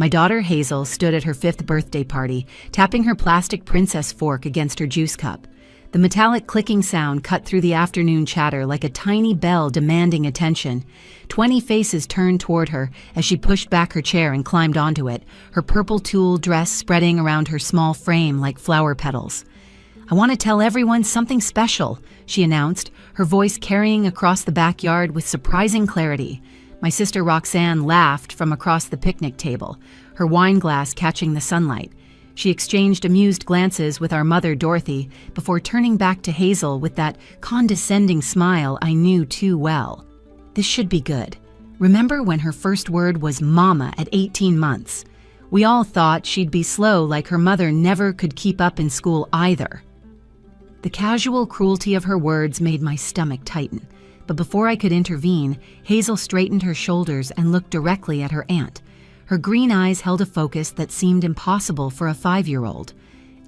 My daughter Hazel stood at her 5th birthday party, tapping her plastic princess fork against her juice cup. The metallic clicking sound cut through the afternoon chatter like a tiny bell demanding attention. 20 faces turned toward her as she pushed back her chair and climbed onto it, her purple tulle dress spreading around her small frame like flower petals. "I want to tell everyone something special," she announced, her voice carrying across the backyard with surprising clarity. My sister Roxanne laughed from across the picnic table, her wine glass catching the sunlight. She exchanged amused glances with our mother, Dorothy, before turning back to Hazel with that condescending smile I knew too well. "This should be good. Remember when her first word was mama at 18 months? We all thought she'd be slow like her mother never could keep up in school either." The casual cruelty of her words made my stomach tighten, but before I could intervene, Hazel straightened her shoulders and looked directly at her aunt. Her green eyes held a focus that seemed impossible for a 5-year-old.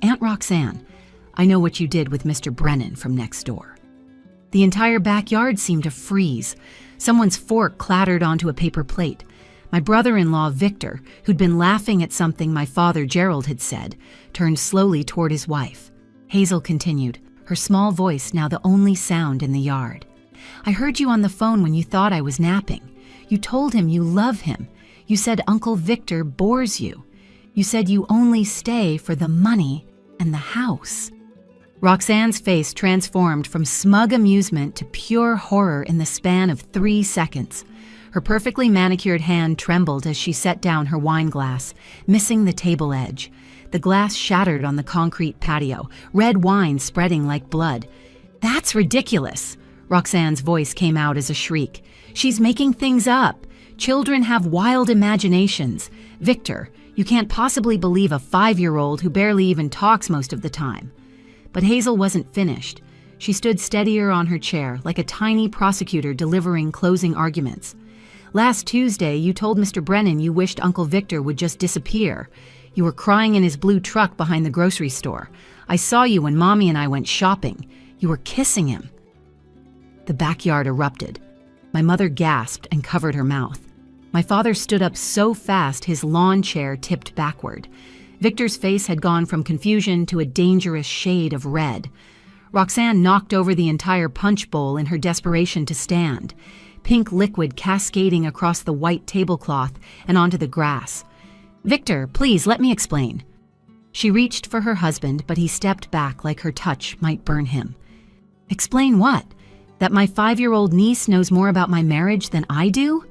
"Aunt Roxanne, I know what you did with Mr. Brennan from next door." The entire backyard seemed to freeze. Someone's fork clattered onto a paper plate. My brother-in-law, Victor, who'd been laughing at something my father, Gerald, had said, turned slowly toward his wife. Hazel continued, her small voice now the only sound in the yard. "I heard you on the phone when you thought I was napping. You told him you love him. You said Uncle Victor bores you. You said you only stay for the money and the house." Roxanne's face transformed from smug amusement to pure horror in the span of 3 seconds. Her perfectly manicured hand trembled as she set down her wine glass, missing the table edge. The glass shattered on the concrete patio, red wine spreading like blood. "That's ridiculous!" Roxanne's voice came out as a shriek. "She's making things up. Children have wild imaginations. Victor, you can't possibly believe a 5-year-old who barely even talks most of the time." But Hazel wasn't finished. She stood steadier on her chair, like a tiny prosecutor delivering closing arguments. "Last Tuesday, you told Mr. Brennan you wished Uncle Victor would just disappear. You were crying in his blue truck behind the grocery store. I saw you when Mommy and I went shopping. You were kissing him." The backyard erupted. My mother gasped and covered her mouth. My father stood up so fast his lawn chair tipped backward. Victor's face had gone from confusion to a dangerous shade of red. Roxanne knocked over the entire punch bowl in her desperation to stand, pink liquid cascading across the white tablecloth and onto the grass. "Victor, please let me explain." She reached for her husband, but he stepped back like her touch might burn him. "Explain what? That my 5-year-old niece knows more about my marriage than I do?"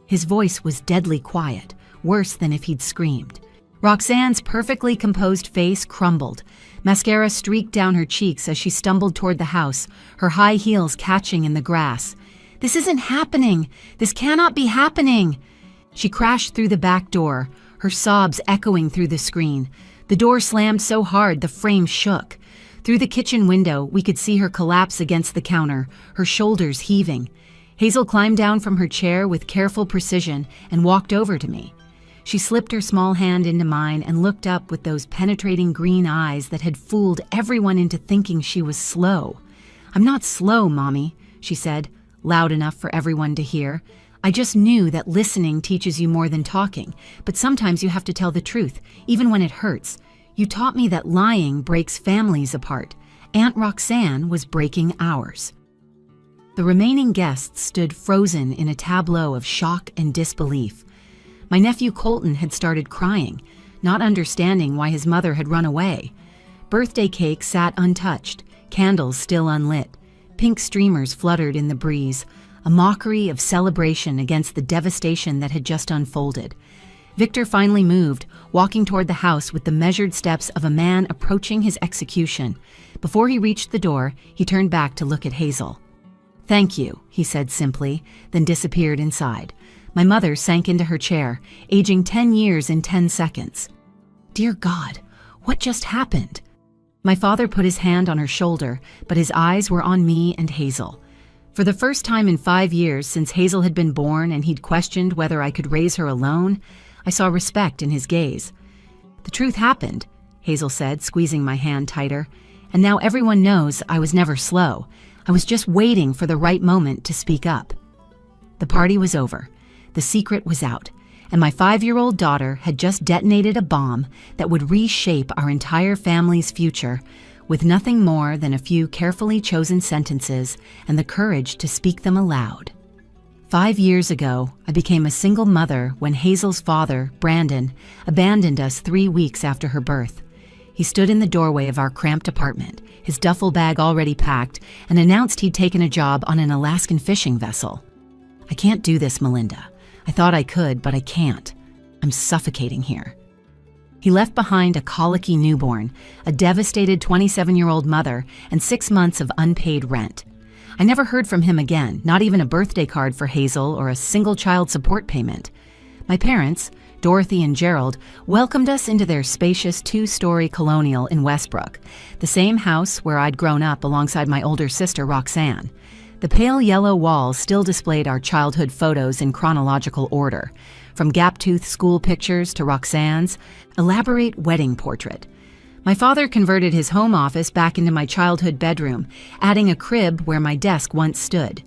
His voice was deadly quiet, worse than if he'd screamed. Roxanne's perfectly composed face crumbled. Mascara streaked down her cheeks as she stumbled toward the house, her high heels catching in the grass. "This isn't happening! This cannot be happening!" She crashed through the back door, her sobs echoing through the screen. The door slammed so hard the frame shook. Through the kitchen window, we could see her collapse against the counter, her shoulders heaving. Hazel climbed down from her chair with careful precision and walked over to me. She slipped her small hand into mine and looked up with those penetrating green eyes that had fooled everyone into thinking she was slow. "I'm not slow, Mommy," she said, loud enough for everyone to hear. "I just knew that listening teaches you more than talking, but sometimes you have to tell the truth, even when it hurts. You taught me that lying breaks families apart. Aunt Roxanne was breaking ours." The remaining guests stood frozen in a tableau of shock and disbelief. My nephew Colton had started crying, not understanding why his mother had run away. Birthday cake sat untouched, candles still unlit. Pink streamers fluttered in the breeze, a mockery of celebration against the devastation that had just unfolded. Victor finally moved, walking toward the house with the measured steps of a man approaching his execution. Before he reached the door, he turned back to look at Hazel. "Thank you," he said simply, then disappeared inside. My mother sank into her chair, aging 10 years in 10 seconds. Dear God, what just happened? My father put his hand on her shoulder, but his eyes were on me and Hazel. For the first time in 5 years since Hazel had been born and he'd questioned whether I could raise her alone, I saw respect in his gaze. "The truth happened," Hazel said, squeezing my hand tighter, "and now everyone knows I was never slow. I was just waiting for the right moment to speak up." The party was over. The secret was out. and my 5-year-old daughter had just detonated a bomb that would reshape our entire family's future with nothing more than a few carefully chosen sentences and the courage to speak them aloud. 5 years ago, I became a single mother when Hazel's father, Brandon, abandoned us 3 weeks after her birth. He stood in the doorway of our cramped apartment, his duffel bag already packed, and announced he'd taken a job on an Alaskan fishing vessel. "I can't do this, Melinda. I thought I could, but I can't. I'm suffocating here." He left behind a colicky newborn, a devastated 27-year-old mother, and 6 months of unpaid rent. I never heard from him again, not even a birthday card for Hazel or a single child support payment. My parents, Dorothy and Gerald, welcomed us into their spacious 2-story colonial in Westbrook, the same house where I'd grown up alongside my older sister, Roxanne. The pale yellow walls still displayed our childhood photos in chronological order, from gap-toothed school pictures to Roxanne's elaborate wedding portrait. My father converted his home office back into my childhood bedroom, adding a crib where my desk once stood.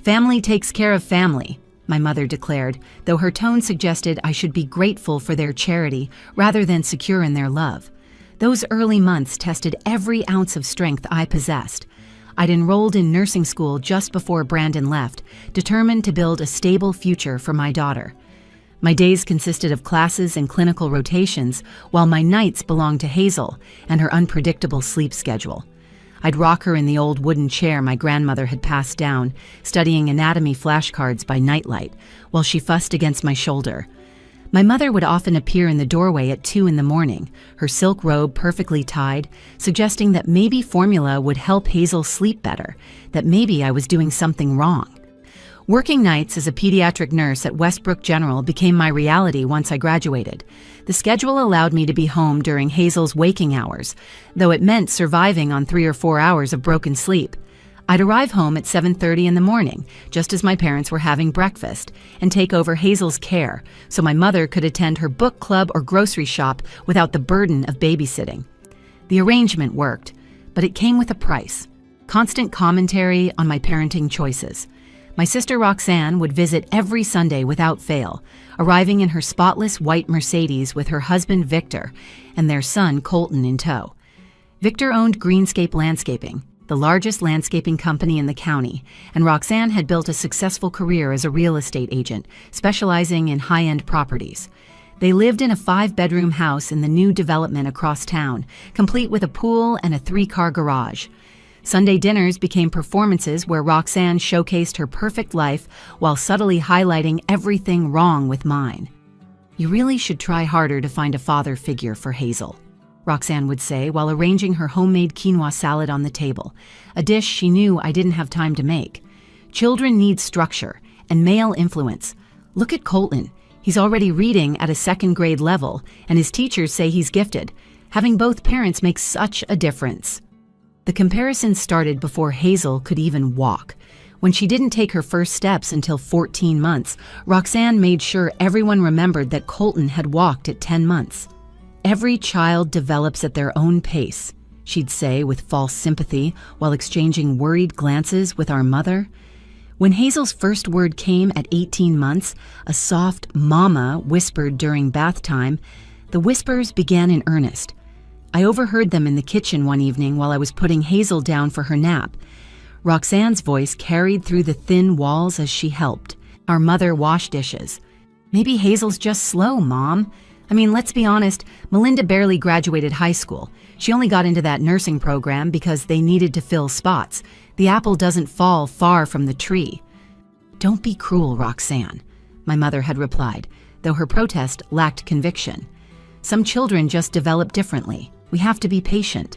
"Family takes care of family," my mother declared, though her tone suggested I should be grateful for their charity rather than secure in their love. Those early months tested every ounce of strength I possessed. I'd enrolled in nursing school just before Brandon left, determined to build a stable future for my daughter. My days consisted of classes and clinical rotations, while my nights belonged to Hazel and her unpredictable sleep schedule. I'd rock her in the old wooden chair my grandmother had passed down, studying anatomy flashcards by nightlight, while she fussed against my shoulder. My mother would often appear in the doorway at 2 in the morning, her silk robe perfectly tied, suggesting that maybe formula would help Hazel sleep better, that maybe I was doing something wrong. Working nights as a pediatric nurse at Westbrook General became my reality once I graduated. The schedule allowed me to be home during Hazel's waking hours, though it meant surviving on 3 or 4 hours of broken sleep. I'd arrive home at 7:30 in the morning, just as my parents were having breakfast, and take over Hazel's care, so my mother could attend her book club or grocery shop without the burden of babysitting. The arrangement worked, but it came with a price: constant commentary on my parenting choices. My sister Roxanne would visit every Sunday without fail, arriving in her spotless white Mercedes with her husband Victor and their son Colton in tow. Victor owned Greenscape Landscaping, the largest landscaping company in the county, and Roxanne had built a successful career as a real estate agent, specializing in high-end properties. They lived in a 5-bedroom house in the new development across town, complete with a pool and a 3-car garage. Sunday dinners became performances where Roxanne showcased her perfect life while subtly highlighting everything wrong with mine. "You really should try harder to find a father figure for Hazel," Roxanne would say while arranging her homemade quinoa salad on the table, a dish she knew I didn't have time to make. "Children need structure and male influence. Look at Colton. He's already reading at a 2nd grade level, and his teachers say he's gifted. Having both parents makes such a difference." The comparison started before Hazel could even walk. When she didn't take her first steps until 14 months, Roxanne made sure everyone remembered that Colton had walked at 10 months. "Every child develops at their own pace," she'd say with false sympathy while exchanging worried glances with our mother. When Hazel's first word came at 18 months, a soft "mama" whispered during bath time, the whispers began in earnest. I overheard them in the kitchen one evening while I was putting Hazel down for her nap. Roxanne's voice carried through the thin walls as she helped. Our mother washed dishes. "Maybe Hazel's just slow, Mom. I mean, let's be honest, Melinda barely graduated high school. She only got into that nursing program because they needed to fill spots. The apple doesn't fall far from the tree." "Don't be cruel, Roxanne," my mother had replied, though her protest lacked conviction. "Some children just develop differently. We have to be patient."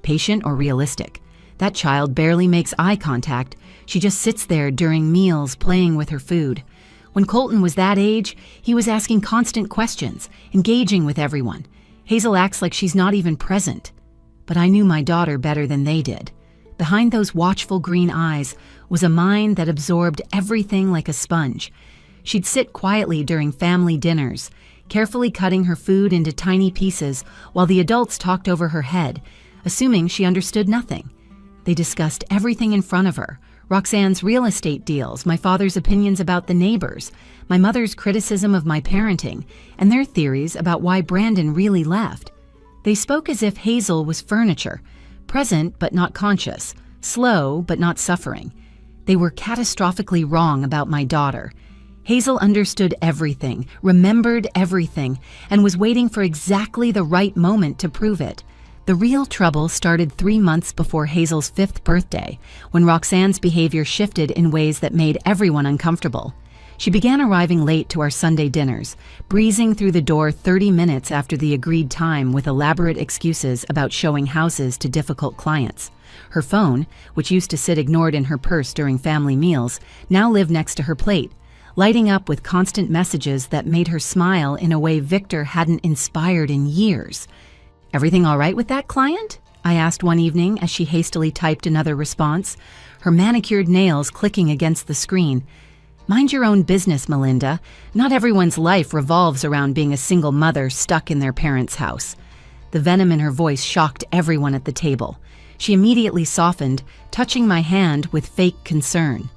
Patient or realistic? That child barely makes eye contact. She just sits there during meals playing with her food. When Colton was that age, he was asking constant questions, engaging with everyone. Hazel acts like she's not even present. But I knew my daughter better than they did. Behind those watchful green eyes was a mind that absorbed everything like a sponge. She'd sit quietly during family dinners, carefully cutting her food into tiny pieces while the adults talked over her head, assuming she understood nothing. They discussed everything in front of her, Roxanne's real estate deals, my father's opinions about the neighbors, my mother's criticism of my parenting, and their theories about why Brandon really left. They spoke as if Hazel was furniture, present but not conscious, slow but not suffering. They were catastrophically wrong about my daughter. Hazel understood everything, remembered everything, and was waiting for exactly the right moment to prove it. The real trouble started 3 months before Hazel's 5th birthday, when Roxanne's behavior shifted in ways that made everyone uncomfortable. She began arriving late to our Sunday dinners, breezing through the door 30 minutes after the agreed time with elaborate excuses about showing houses to difficult clients. Her phone, which used to sit ignored in her purse during family meals, now lived next to her plate, lighting up with constant messages that made her smile in a way Victor hadn't inspired in years. "Everything all right with that client?" I asked one evening as she hastily typed another response, her manicured nails clicking against the screen. "Mind your own business, Melinda. Not everyone's life revolves around being a single mother stuck in their parents' house." The venom in her voice shocked everyone at the table. She immediately softened, touching my hand with fake concern.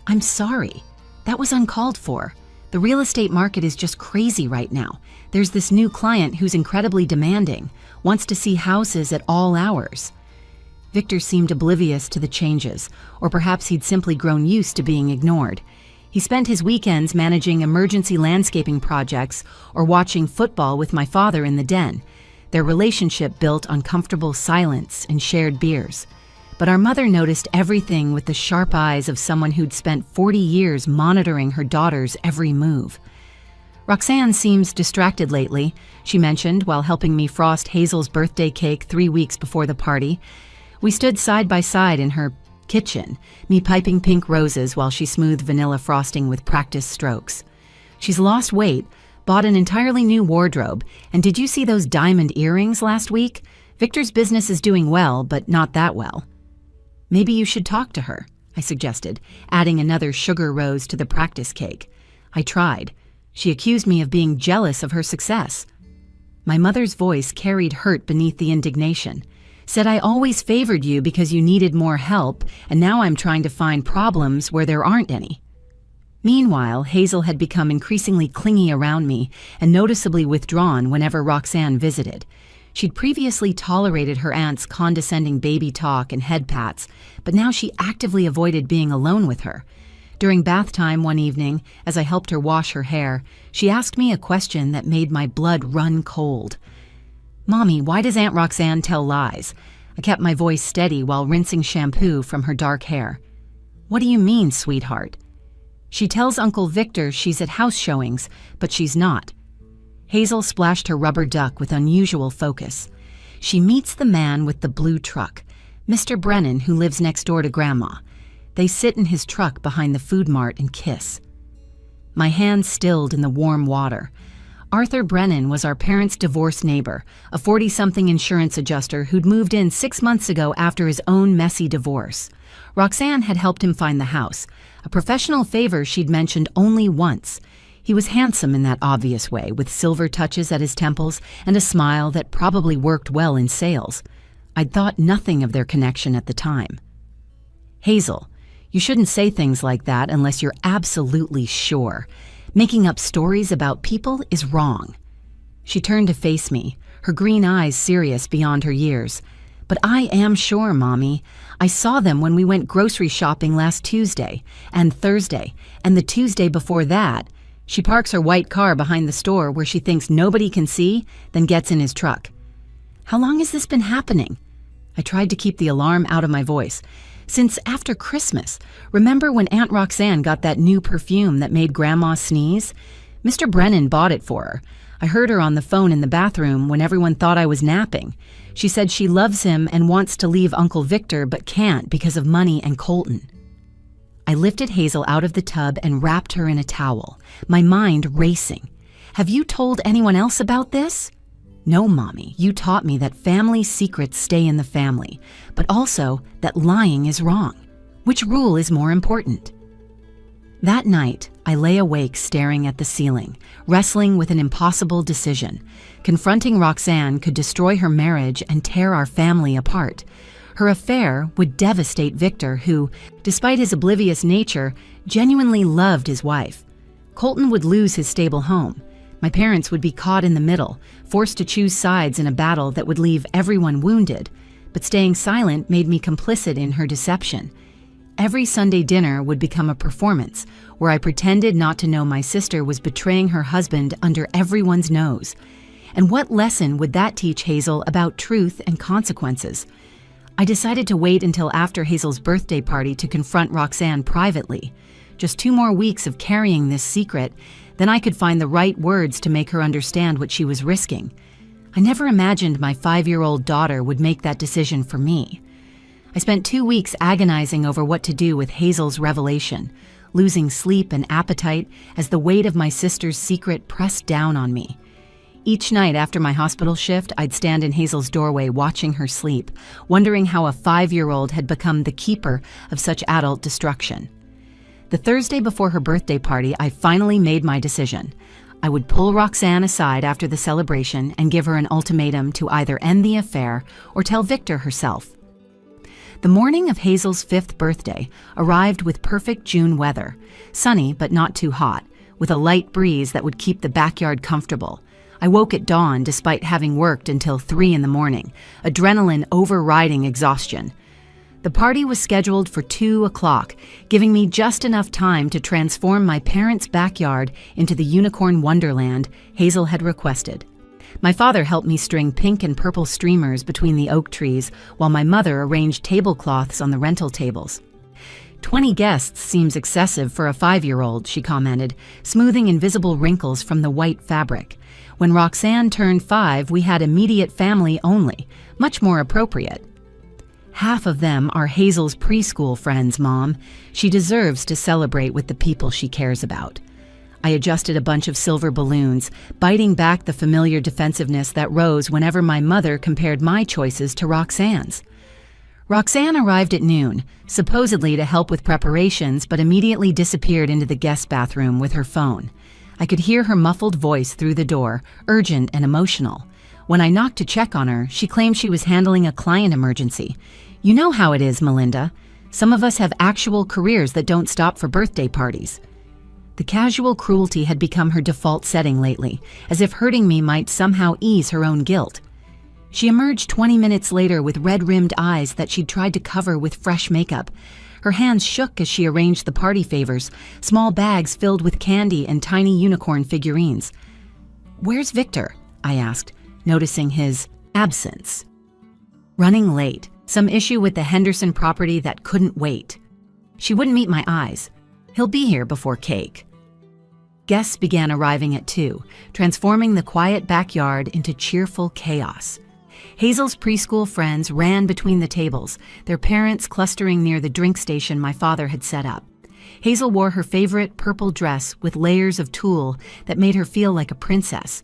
"I'm sorry. That was uncalled for. The real estate market is just crazy right now. There's this new client who's incredibly demanding, wants to see houses at all hours." Victor seemed oblivious to the changes, or perhaps he'd simply grown used to being ignored. He spent his weekends managing emergency landscaping projects or watching football with my father in the den, their relationship built on comfortable silence and shared beers. But our mother noticed everything with the sharp eyes of someone who'd spent 40 years monitoring her daughter's every move. "Roxanne seems distracted lately," she mentioned while helping me frost Hazel's birthday cake 3 weeks before the party. We stood side by side in her kitchen, me piping pink roses while she smoothed vanilla frosting with practiced strokes. "She's lost weight, bought an entirely new wardrobe, and did you see those diamond earrings last week? Victor's business is doing well, but not that well." "Maybe you should talk to her," I suggested, adding another sugar rose to the practice cake. I tried. She accused me of being jealous of her success. My mother's voice carried hurt beneath the indignation. "Said I always favored you because you needed more help, and now I'm trying to find problems where there aren't any." Meanwhile, Hazel had become increasingly clingy around me and noticeably withdrawn whenever Roxanne visited. She'd previously tolerated her aunt's condescending baby talk and head pats, but now she actively avoided being alone with her. During bath time one evening, as I helped her wash her hair, she asked me a question that made my blood run cold. "Mommy, why does Aunt Roxanne tell lies?" I kept my voice steady while rinsing shampoo from her dark hair. "What do you mean, sweetheart?" "She tells Uncle Victor she's at house showings, but she's not." Hazel splashed her rubber duck with unusual focus. "She meets the man with the blue truck, Mr. Brennan, who lives next door to Grandma. They sit in his truck behind the food mart and kiss." My hand stilled in the warm water. Arthur Brennan was our parents' divorced neighbor, a 40-something insurance adjuster who'd moved in 6 months ago after his own messy divorce. Roxanne had helped him find the house, a professional favor she'd mentioned only once. He was handsome in that obvious way, with silver touches at his temples and a smile that probably worked well in sales. I'd thought nothing of their connection at the time. "Hazel, you shouldn't say things like that unless you're absolutely sure. Making up stories about people is wrong." She turned to face me, her green eyes serious beyond her years. "But I am sure, Mommy. I saw them when we went grocery shopping last Tuesday and Thursday, and the Tuesday before that." She parks her white car behind the store where she thinks nobody can see, then gets in his truck. "How long has this been happening?" I tried to keep the alarm out of my voice. "Since after Christmas. Remember when Aunt Roxanne got that new perfume that made Grandma sneeze? Mr. Brennan bought it for her. I heard her on the phone in the bathroom when everyone thought I was napping. She said she loves him and wants to leave Uncle Victor but can't because of money and Colton." I lifted Hazel out of the tub and wrapped her in a towel, my mind racing. "Have you told anyone else about this?" "No, Mommy. You taught me that family secrets stay in the family, but also that lying is wrong. Which rule is more important?" That night, I lay awake staring at the ceiling, wrestling with an impossible decision. Confronting Roxanne could destroy her marriage and tear our family apart. Her affair would devastate Victor, who, despite his oblivious nature, genuinely loved his wife. Colton would lose his stable home. My parents would be caught in the middle, forced to choose sides in a battle that would leave everyone wounded. But staying silent made me complicit in her deception. Every Sunday dinner would become a performance, where I pretended not to know my sister was betraying her husband under everyone's nose. And what lesson would that teach Hazel about truth and consequences? I decided to wait until after Hazel's birthday party to confront Roxanne privately. Just 2 more weeks of carrying this secret, then I could find the right words to make her understand what she was risking. I never imagined my 5-year-old daughter would make that decision for me. I spent 2 weeks agonizing over what to do with Hazel's revelation, losing sleep and appetite as the weight of my sister's secret pressed down on me. Each night after my hospital shift, I'd stand in Hazel's doorway watching her sleep, wondering how a 5-year-old had become the keeper of such adult destruction. The Thursday before her birthday party, I finally made my decision. I would pull Roxanne aside after the celebration and give her an ultimatum to either end the affair or tell Victor herself. The morning of Hazel's 5th birthday arrived with perfect June weather, sunny but not too hot, with a light breeze that would keep the backyard comfortable. I woke at dawn despite having worked until 3 in the morning, adrenaline overriding exhaustion. The party was scheduled for 2 o'clock, giving me just enough time to transform my parents' backyard into the unicorn wonderland Hazel had requested. My father helped me string pink and purple streamers between the oak trees, while my mother arranged tablecloths on the rental tables. 20 guests seems excessive for a 5-year-old, she commented, smoothing invisible wrinkles from the white fabric. When Roxanne turned 5, we had immediate family only, much more appropriate. Half of them are Hazel's preschool friends, Mom. She deserves to celebrate with the people she cares about. I adjusted a bunch of silver balloons, biting back the familiar defensiveness that rose whenever my mother compared my choices to Roxanne's. Roxanne arrived at noon, supposedly to help with preparations, but immediately disappeared into the guest bathroom with her phone. I could hear her muffled voice through the door, urgent and emotional. When I knocked to check on her, she claimed she was handling a client emergency. You know how it is, Melinda. Some of us have actual careers that don't stop for birthday parties. The casual cruelty had become her default setting lately, as if hurting me might somehow ease her own guilt. She emerged 20 minutes later with red-rimmed eyes that she'd tried to cover with fresh makeup. Her hands shook as she arranged the party favors, small bags filled with candy and tiny unicorn figurines. "Where's Victor?" I asked, noticing his absence. "Running late. Some issue with the Henderson property that couldn't wait." She wouldn't meet my eyes. "He'll be here before cake." Guests began arriving at 2, transforming the quiet backyard into cheerful chaos. Hazel's preschool friends ran between the tables, their parents clustering near the drink station my father had set up. Hazel wore her favorite purple dress with layers of tulle that made her feel like a princess.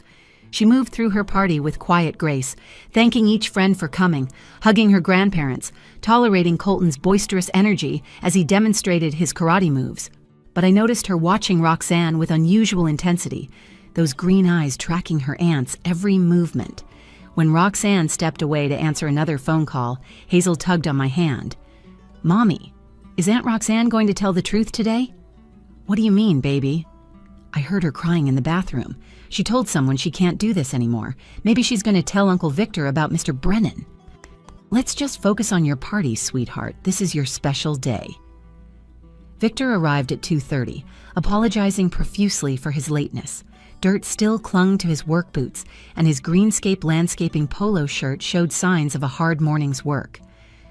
She moved through her party with quiet grace, thanking each friend for coming, hugging her grandparents, tolerating Colton's boisterous energy as he demonstrated his karate moves. But I noticed her watching Roxanne with unusual intensity, those green eyes tracking her aunt's every movement. When Roxanne stepped away to answer another phone call, Hazel tugged on my hand. "Mommy, is Aunt Roxanne going to tell the truth today?" "What do you mean, baby?" I heard her crying in the bathroom. She told someone she can't do this anymore. Maybe she's going to tell Uncle Victor about Mr. Brennan. "Let's just focus on your party, sweetheart. This is your special day." Victor arrived at 2:30, apologizing profusely for his lateness. Dirt still clung to his work boots, and his greenscape landscaping polo shirt showed signs of a hard morning's work.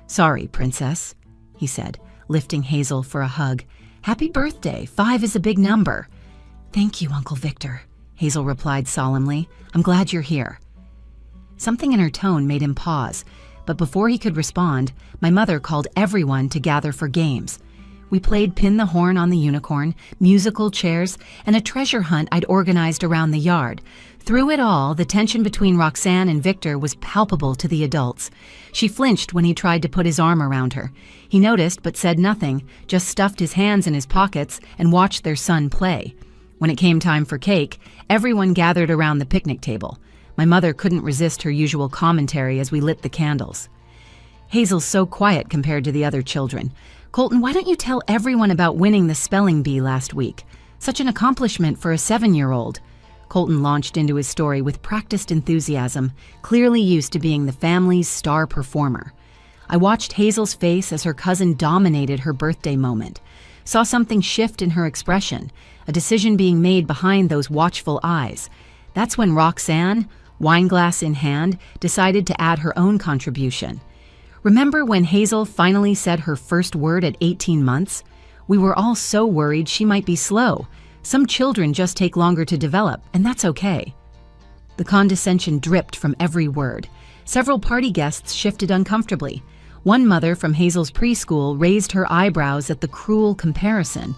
"Sorry, princess," he said, lifting Hazel for a hug. "Happy birthday. 5 is a big number." "Thank you, Uncle Victor," Hazel replied solemnly. "I'm glad you're here." Something in her tone made him pause, but before he could respond, my mother called everyone to gather for games. We played pin the horn on the unicorn, musical chairs, and a treasure hunt I'd organized around the yard. Through it all, the tension between Roxanne and Victor was palpable to the adults. She flinched when he tried to put his arm around her. He noticed but said nothing, just stuffed his hands in his pockets and watched their son play. When it came time for cake, everyone gathered around the picnic table. My mother couldn't resist her usual commentary as we lit the candles. Hazel's so quiet compared to the other children. Colton, why don't you tell everyone about winning the spelling bee last week? Such an accomplishment for a 7-year-old. Colton launched into his story with practiced enthusiasm, clearly used to being the family's star performer. I watched Hazel's face as her cousin dominated her birthday moment. Saw something shift in her expression, a decision being made behind those watchful eyes. That's when Roxanne, wineglass in hand, decided to add her own contribution. Remember when Hazel finally said her first word at 18 months? We were all so worried she might be slow. Some children just take longer to develop, and that's okay. The condescension dripped from every word. Several party guests shifted uncomfortably. One mother from Hazel's preschool raised her eyebrows at the cruel comparison.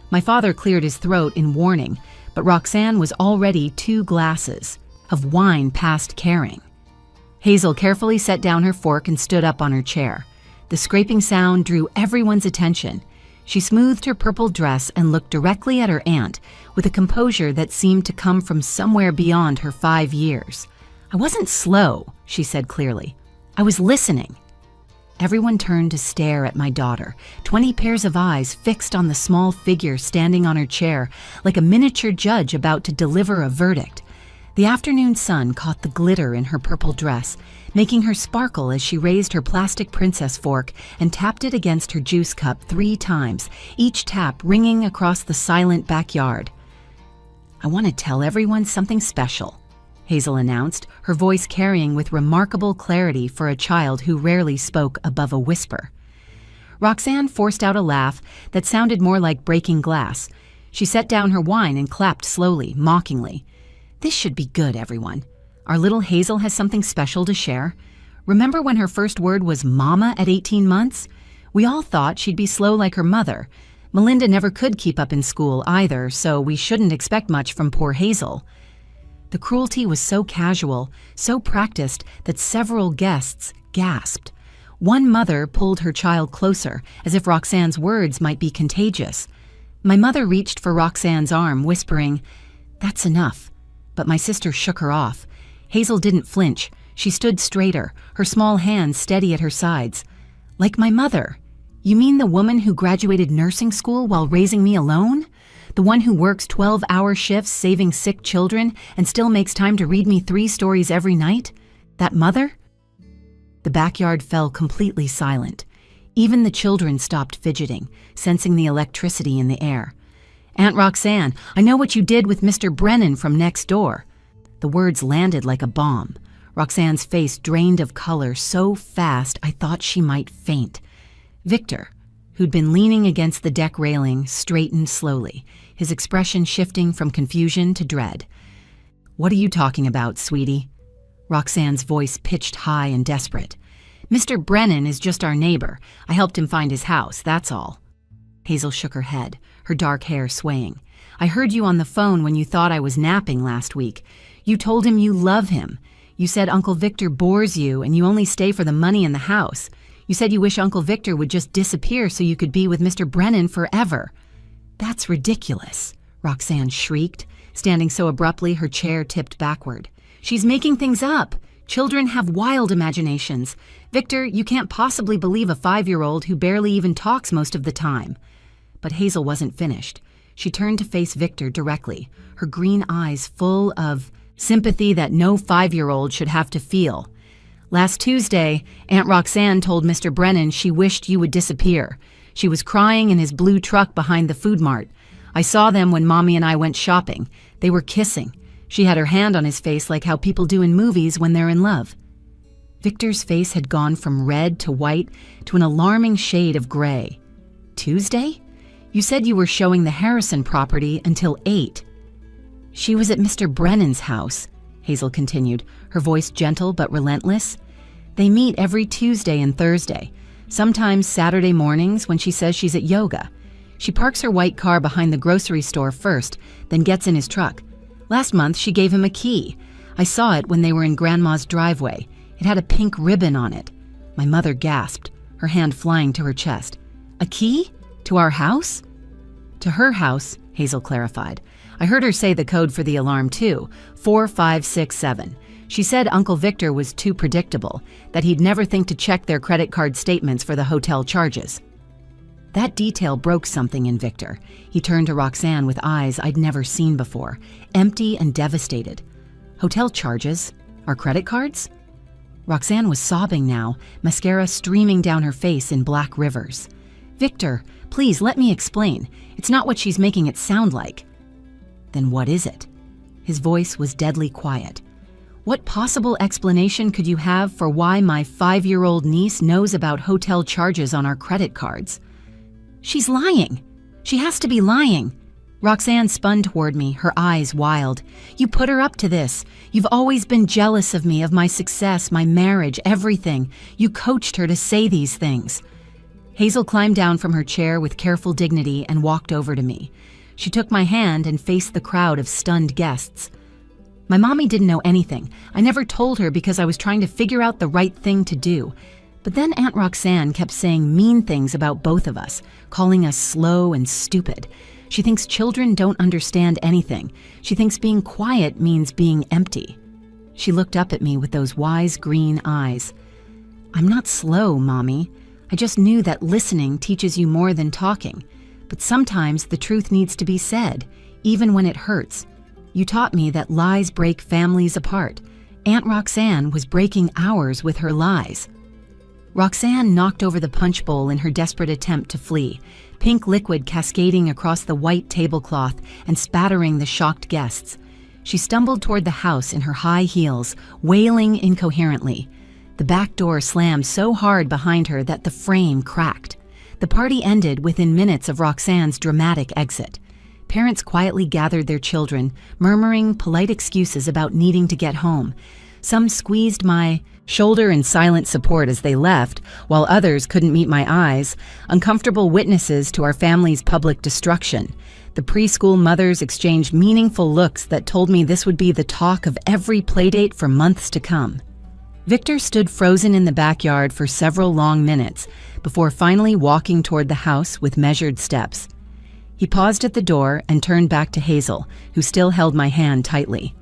My father cleared his throat in warning, but Roxanne was already 2 glasses of wine past caring. Hazel carefully set down her fork and stood up on her chair. The scraping sound drew everyone's attention. She smoothed her purple dress and looked directly at her aunt with a composure that seemed to come from somewhere beyond her 5 years. "I wasn't slow," she said clearly. "I was listening." Everyone turned to stare at my daughter, 20 pairs of eyes fixed on the small figure standing on her chair, like a miniature judge about to deliver a verdict. The afternoon sun caught the glitter in her purple dress, making her sparkle as she raised her plastic princess fork and tapped it against her juice cup 3 times, each tap ringing across the silent backyard. "I want to tell everyone something special," Hazel announced, her voice carrying with remarkable clarity for a child who rarely spoke above a whisper. Roxanne forced out a laugh that sounded more like breaking glass. She set down her wine and clapped slowly, mockingly. "This should be good, everyone. Our little Hazel has something special to share. Remember when her first word was mama at 18 months? We all thought she'd be slow like her mother. Melinda never could keep up in school either, so we shouldn't expect much from poor Hazel." The cruelty was so casual, so practiced, that several guests gasped. One mother pulled her child closer, as if Roxanne's words might be contagious. My mother reached for Roxanne's arm, whispering, "That's enough." But my sister shook her off. Hazel didn't flinch. She stood straighter, her small hands steady at her sides. "Like my mother. You mean the woman who graduated nursing school while raising me alone? The one who works 12-hour shifts saving sick children and still makes time to read me 3 stories every night? That mother?" The backyard fell completely silent. Even the children stopped fidgeting, sensing the electricity in the air. "Aunt Roxanne, I know what you did with Mr. Brennan from next door." The words landed like a bomb. Roxanne's face drained of color so fast I thought she might faint. Victor, who'd been leaning against the deck railing, straightened slowly, his expression shifting from confusion to dread. "What are you talking about, sweetie?" Roxanne's voice pitched high and desperate. "Mr. Brennan is just our neighbor. I helped him find his house, that's all." Hazel shook her head, her dark hair swaying. "I heard you on the phone when you thought I was napping last week. You told him you love him. You said Uncle Victor bores you and you only stay for the money in the house. You said you wish Uncle Victor would just disappear so you could be with Mr. Brennan forever." "That's ridiculous," Roxanne shrieked, standing so abruptly her chair tipped backward. "She's making things up. Children have wild imaginations. Victor, you can't possibly believe a 5-year-old who barely even talks most of the time." But Hazel wasn't finished. She turned to face Victor directly, her green eyes full of sympathy that no 5-year-old should have to feel. "Last Tuesday, Aunt Roxanne told Mr. Brennan she wished you would disappear. She was crying in his blue truck behind the food mart. I saw them when Mommy and I went shopping. They were kissing. She had her hand on his face like how people do in movies when they're in love." Victor's face had gone from red to white to an alarming shade of gray. "Tuesday? You said you were showing the Harrison property until 8. "She was at Mr. Brennan's house," Hazel continued, her voice gentle but relentless. "They meet every Tuesday and Thursday, sometimes Saturday mornings when she says she's at yoga. She parks her white car behind the grocery store first, then gets in his truck. Last month she gave him a key. I saw it when they were in Grandma's driveway. It had a pink ribbon on it." My mother gasped, her hand flying to her chest. "A key? To our house?" "To her house," Hazel clarified. "I heard her say the code for the alarm too, 4567. She said Uncle Victor was too predictable, that he'd never think to check their credit card statements for the hotel charges. That detail broke something in Victor. He turned to Roxanne with eyes I'd never seen before, empty and devastated. Hotel charges? Our credit cards? Roxanne was sobbing now, mascara streaming down her face in black rivers. Victor, please let me explain. It's not what she's making it sound like. Then what is it? His voice was deadly quiet. What possible explanation could you have for why my 5-year-old niece knows about hotel charges on our credit cards? She's lying. She has to be lying. Roxanne spun toward me, her eyes wild. You put her up to this. You've always been jealous of me, of my success, my marriage, everything. You coached her to say these things. Hazel climbed down from her chair with careful dignity and walked over to me. She took my hand and faced the crowd of stunned guests. My mommy didn't know anything. I never told her because I was trying to figure out the right thing to do. But then Aunt Roxanne kept saying mean things about both of us, calling us slow and stupid. She thinks children don't understand anything. She thinks being quiet means being empty. She looked up at me with those wise green eyes. I'm not slow, Mommy. I just knew that listening teaches you more than talking. But sometimes the truth needs to be said, even when it hurts. You taught me that lies break families apart. Aunt Roxanne was breaking ours with her lies. Roxanne knocked over the punch bowl in her desperate attempt to flee, pink liquid cascading across the white tablecloth and spattering the shocked guests. She stumbled toward the house in her high heels, wailing incoherently. The back door slammed so hard behind her that the frame cracked. The party ended within minutes of Roxanne's dramatic exit. Parents quietly gathered their children, murmuring polite excuses about needing to get home. Some squeezed my shoulder in silent support as they left, while others couldn't meet my eyes, uncomfortable witnesses to our family's public destruction. The preschool mothers exchanged meaningful looks that told me this would be the talk of every playdate for months to come. Victor stood frozen in the backyard for several long minutes before finally walking toward the house with measured steps. He paused at the door and turned back to Hazel, who still held my hand tightly.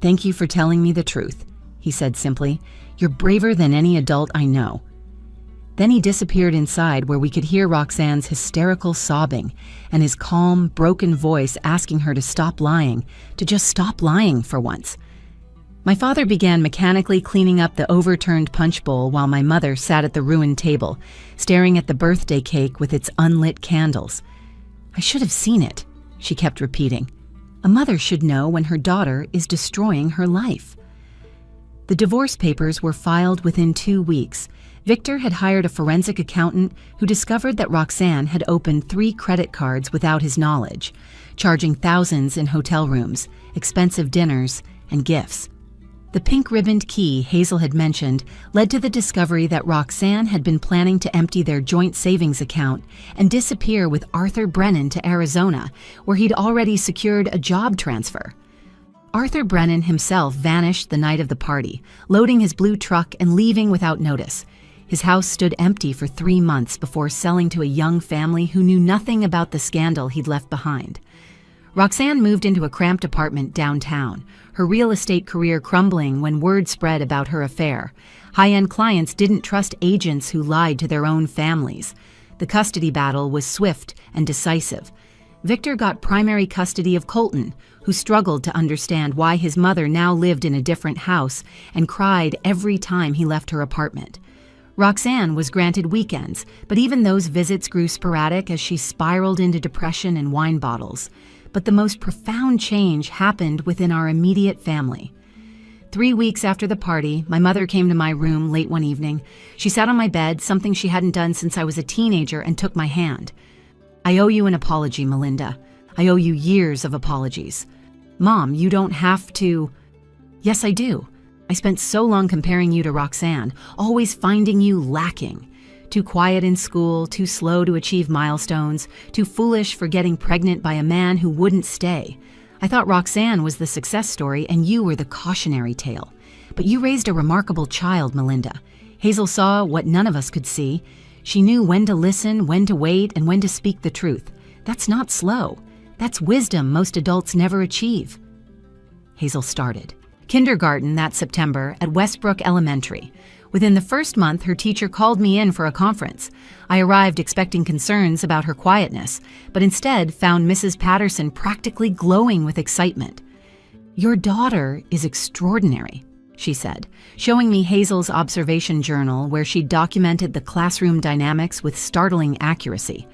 "Thank you for telling me the truth," he said simply. "You're braver than any adult I know." Then he disappeared inside where we could hear Roxanne's hysterical sobbing and his calm, broken voice asking her to stop lying, to just stop lying for once. My father began mechanically cleaning up the overturned punch bowl while my mother sat at the ruined table, staring at the birthday cake with its unlit candles. "I should have seen it," she kept repeating. "A mother should know when her daughter is destroying her life." The divorce papers were filed within 2 weeks. Victor had hired a forensic accountant who discovered that Roxanne had opened 3 credit cards without his knowledge, charging thousands in hotel rooms, expensive dinners, and gifts. The pink-ribboned key Hazel had mentioned led to the discovery that Roxanne had been planning to empty their joint savings account and disappear with Arthur Brennan to Arizona, where he'd already secured a job transfer. Arthur Brennan himself vanished the night of the party, loading his blue truck and leaving without notice. His house stood empty for 3 months before selling to a young family who knew nothing about the scandal he'd left behind. Roxanne moved into a cramped apartment downtown, her real estate career crumbling when word spread about her affair. High-end clients didn't trust agents who lied to their own families. The custody battle was swift and decisive. Victor got primary custody of Colton, who struggled to understand why his mother now lived in a different house and cried every time he left her apartment. Roxanne was granted weekends, but even those visits grew sporadic as she spiraled into depression and wine bottles. But the most profound change happened within our immediate family. 3 weeks after the party, my mother came to my room late one evening. She sat on my bed, something she hadn't done since I was a teenager, and took my hand. "I owe you an apology, Melinda. I owe you years of apologies. Mom, you don't have to..." "Yes, I do. I spent so long comparing you to Roxanne, always finding you lacking. Too quiet in school, too slow to achieve milestones, too foolish for getting pregnant by a man who wouldn't stay. I thought Roxanne was the success story and you were the cautionary tale. But you raised a remarkable child, Melinda. Hazel saw what none of us could see. She knew when to listen, when to wait, and when to speak the truth. That's not slow. That's wisdom most adults never achieve." Hazel started. kindergarten that September at Westbrook Elementary. Within the first month, her teacher called me in for a conference. I arrived expecting concerns about her quietness, but instead found Mrs. Patterson practically glowing with excitement. "Your daughter is extraordinary," she said, showing me Hazel's observation journal where she documented the classroom dynamics with startling accuracy.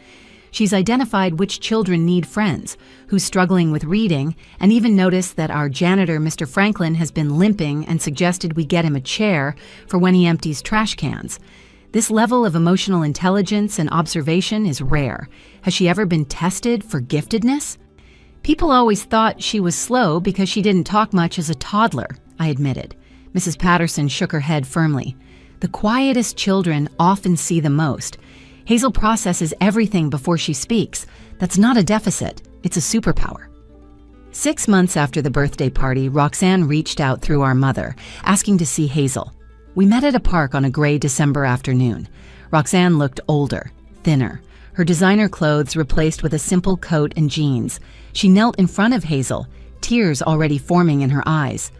She's identified which children need friends, who's struggling with reading, and even noticed that our janitor, Mr. Franklin, has been limping and suggested we get him a chair for when he empties trash cans. This level of emotional intelligence and observation is rare. Has she ever been tested for giftedness? People always thought she was slow because she didn't talk much as a toddler, I admitted. Mrs. Patterson shook her head firmly. The quietest children often see the most. Hazel processes everything before she speaks. That's not a deficit, it's a superpower. 6 months after the birthday party, Roxanne reached out through our mother, asking to see Hazel. We met at a park on a gray December afternoon. Roxanne looked older, thinner, her designer clothes replaced with a simple coat and jeans. She knelt in front of Hazel, tears already forming in her eyes.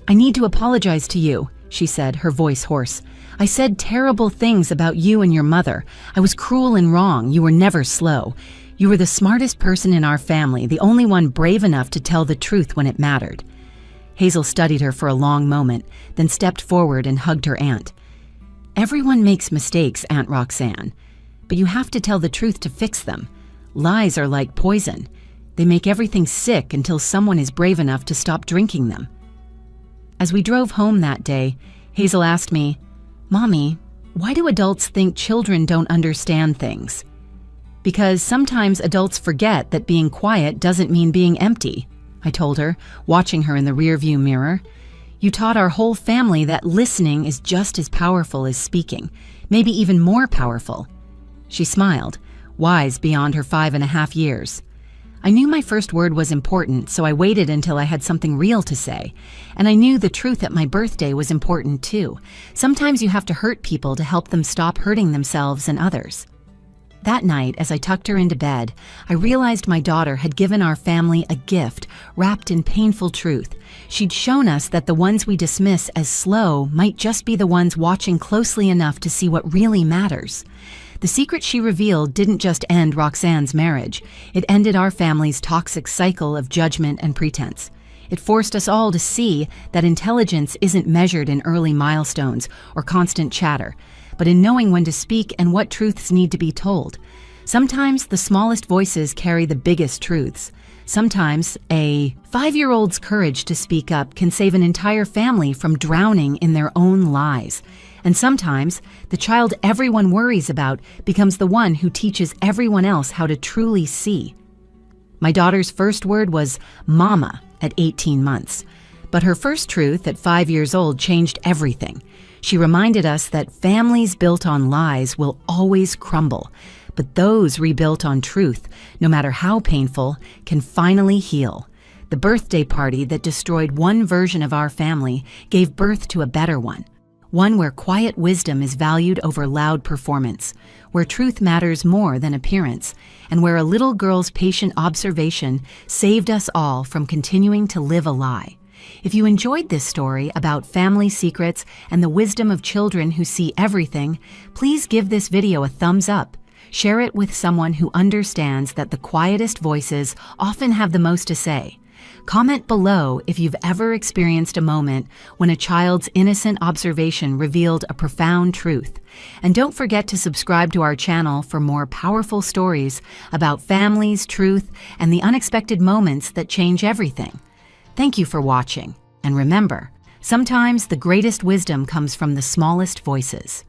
"I need to apologize to you," she said, her voice hoarse. "I said terrible things about you and your mother. I was cruel and wrong. You were never slow. You were the smartest person in our family, the only one brave enough to tell the truth when it mattered." Hazel studied her for a long moment, then stepped forward and hugged her aunt. "Everyone makes mistakes, Aunt Roxanne, but you have to tell the truth to fix them. Lies are like poison. They make everything sick until someone is brave enough to stop drinking them." As we drove home that day, Hazel asked me, "Mommy, why do adults think children don't understand things?" "Because sometimes adults forget that being quiet doesn't mean being empty," I told her, watching her in the rearview mirror. "You taught our whole family that listening is just as powerful as speaking, maybe even more powerful." She smiled, wise beyond her 5.5 years. I knew my first word was important, so I waited until I had something real to say. And I knew the truth at my birthday was important too. Sometimes you have to hurt people to help them stop hurting themselves and others. That night, as I tucked her into bed, I realized my daughter had given our family a gift wrapped in painful truth. She'd shown us that the ones we dismiss as slow might just be the ones watching closely enough to see what really matters. The secret she revealed didn't just end Roxanne's marriage. It ended our family's toxic cycle of judgment and pretense. It forced us all to see that intelligence isn't measured in early milestones or constant chatter, but in knowing when to speak and what truths need to be told. Sometimes the smallest voices carry the biggest truths. Sometimes a 5-year-old's courage to speak up can save an entire family from drowning in their own lies. And sometimes the child everyone worries about becomes the one who teaches everyone else how to truly see. My daughter's first word was "mama" at 18 months. But her first truth at 5 years old changed everything. She reminded us that families built on lies will always crumble, but those rebuilt on truth, no matter how painful, can finally heal. The birthday party that destroyed one version of our family gave birth to a better one. One where quiet wisdom is valued over loud performance, where truth matters more than appearance, and where a little girl's patient observation saved us all from continuing to live a lie. If you enjoyed this story about family secrets and the wisdom of children who see everything, please give this video a thumbs up. Share it with someone who understands that the quietest voices often have the most to say. Comment below if you've ever experienced a moment when a child's innocent observation revealed a profound truth. And don't forget to subscribe to our channel for more powerful stories about families, truth, and the unexpected moments that change everything. Thank you for watching, and remember, sometimes the greatest wisdom comes from the smallest voices.